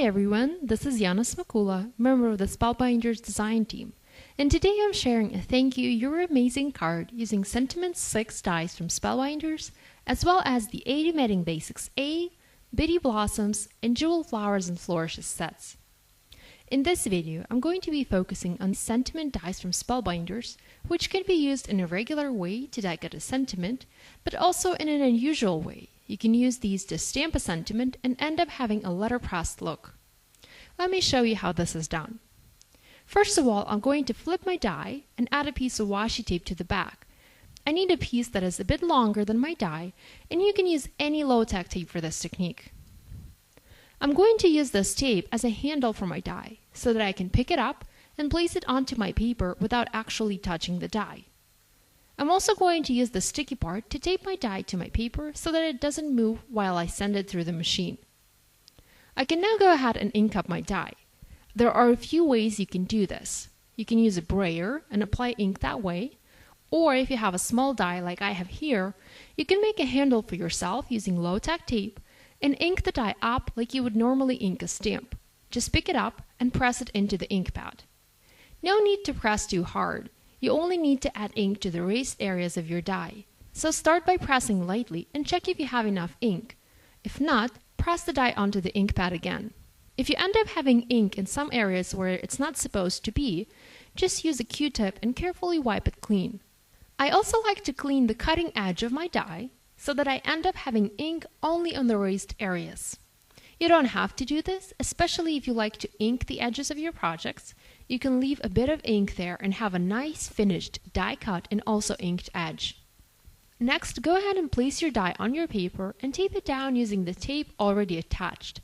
everyone, this is Yana Smakula, member of the Spellbinders design team, and today I'm sharing a thank you your amazing card using Sentiments 6 dies from Spellbinders, as well as the 80 Meeting Basics A, Bitty Blossoms, and Jewel Flowers and Flourishes sets. In this video, I'm going to be focusing on sentiment dies from Spellbinders, which can be used in a regular way to die cut a sentiment, but also in an unusual way. You can use these to stamp a sentiment and end up having a letterpress look. Let me show you how this is done. First of all, I'm going to flip my die and add a piece of washi tape to the back. I need a piece that is a bit longer than my die, and you can use any low-tack tape for this technique. I'm going to use this tape as a handle for my die, so that I can pick it up and place it onto my paper without actually touching the die. I'm also going to use the sticky part to tape my die to my paper so that it doesn't move while I send it through the machine. I can now go ahead and ink up my die. There are a few ways you can do this. You can use a brayer and apply ink that way, or if you have a small die like I have here, you can make a handle for yourself using low-tack tape and ink the die up like you would normally ink a stamp. Just pick it up and press it into the ink pad. No need to press too hard. You only need to add ink to the raised areas of your die. So start by pressing lightly and check if you have enough ink. If not, press the die onto the ink pad again. If you end up having ink in some areas where it's not supposed to be, just use a Q-tip and carefully wipe it clean. I also like to clean the cutting edge of my die so that I end up having ink only on the raised areas. You don't have to do this, especially if you like to ink the edges of your projects. You can leave a bit of ink there and have a nice finished die cut and also inked edge. Next, go ahead and place your die on your paper and tape it down using the tape already attached.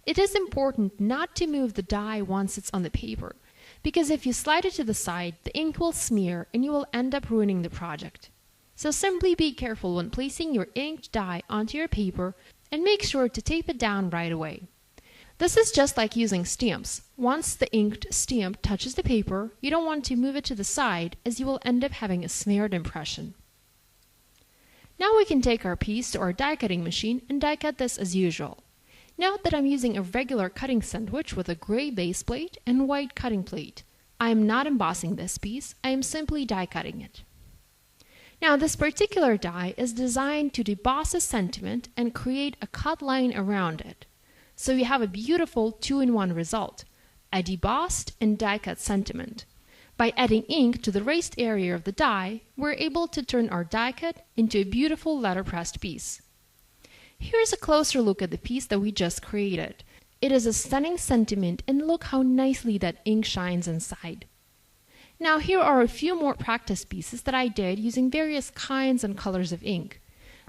It is important not to move the die once it's on the paper, because if you slide it to the side, the ink will smear and you will end up ruining the project. So simply be careful when placing your inked die onto your paper and make sure to tape it down right away. This is just like using stamps. Once the inked stamp touches the paper, you don't want to move it to the side as you will end up having a smeared impression. Now we can take our piece to our die cutting machine and die cut this as usual. Note that I'm using a regular cutting sandwich with a gray base plate and white cutting plate. I am not embossing this piece, I am simply die cutting it. Now this particular die is designed to deboss a sentiment and create a cut line around it. So you have a beautiful two-in-one result, a debossed and die-cut sentiment. By adding ink to the raised area of the die, we're able to turn our die-cut into a beautiful letterpressed piece. Here's a closer look at the piece that we just created. It is a stunning sentiment, and look how nicely that ink shines inside. Now here are a few more practice pieces that I did using various kinds and colors of ink.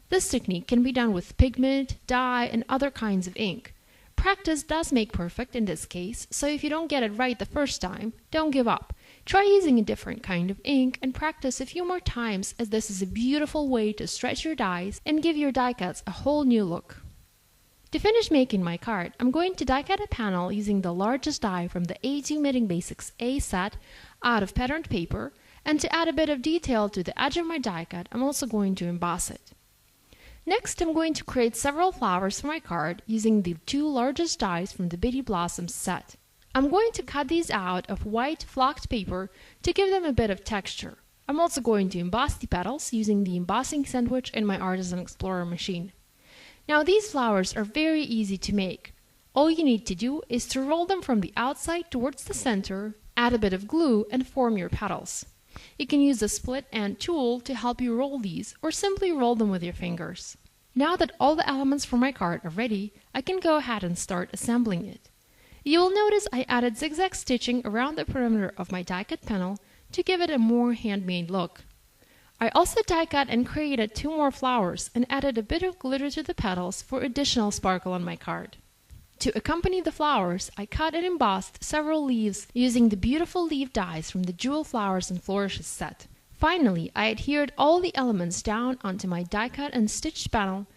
This technique can be done with pigment, dye, and other kinds of ink. Practice does make perfect in this case, so if you don't get it right the first time, don't give up. Try using a different kind of ink and practice a few more times, as this is a beautiful way to stretch your dies and give your die cuts a whole new look. To finish making my card, I'm going to die cut a panel using the largest die from the A2 Meeting Basics A set out of patterned paper, and to add a bit of detail to the edge of my die cut, I'm also going to emboss it. Next, I'm going to create several flowers for my card using the two largest dies from the Bitty Blossoms set. I'm going to cut these out of white flocked paper to give them a bit of texture. I'm also going to emboss the petals using the embossing sandwich in my Artisan X-plorer machine. Now these flowers are very easy to make. All you need to do is to roll them from the outside towards the center, add a bit of glue, and form your petals. You can use a split end tool to help you roll these, or simply roll them with your fingers. Now that all the elements for my card are ready, I can go ahead and start assembling it. You will notice I added zigzag stitching around the perimeter of my die cut panel to give it a more handmade look. I also die cut and created two more flowers and added a bit of glitter to the petals for additional sparkle on my card. To accompany the flowers, I cut and embossed several leaves using the beautiful leaf dies from the Jewel Flowers and Flourishes set. Finally, I adhered all the elements down onto my die cut and stitched panel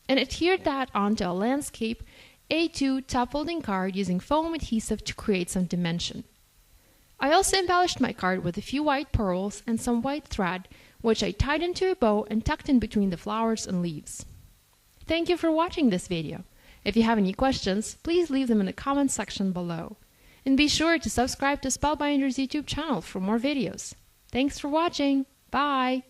and adhered that onto a landscape A2 top folding card using foam adhesive to create some dimension. I also embellished my card with a few white pearls and some white thread, which I tied into a bow and tucked in between the flowers and leaves. Thank you for watching this video. If you have any questions, please leave them in the comments section below. And be sure to subscribe to Spellbinders YouTube channel for more videos. Thanks for watching. Bye!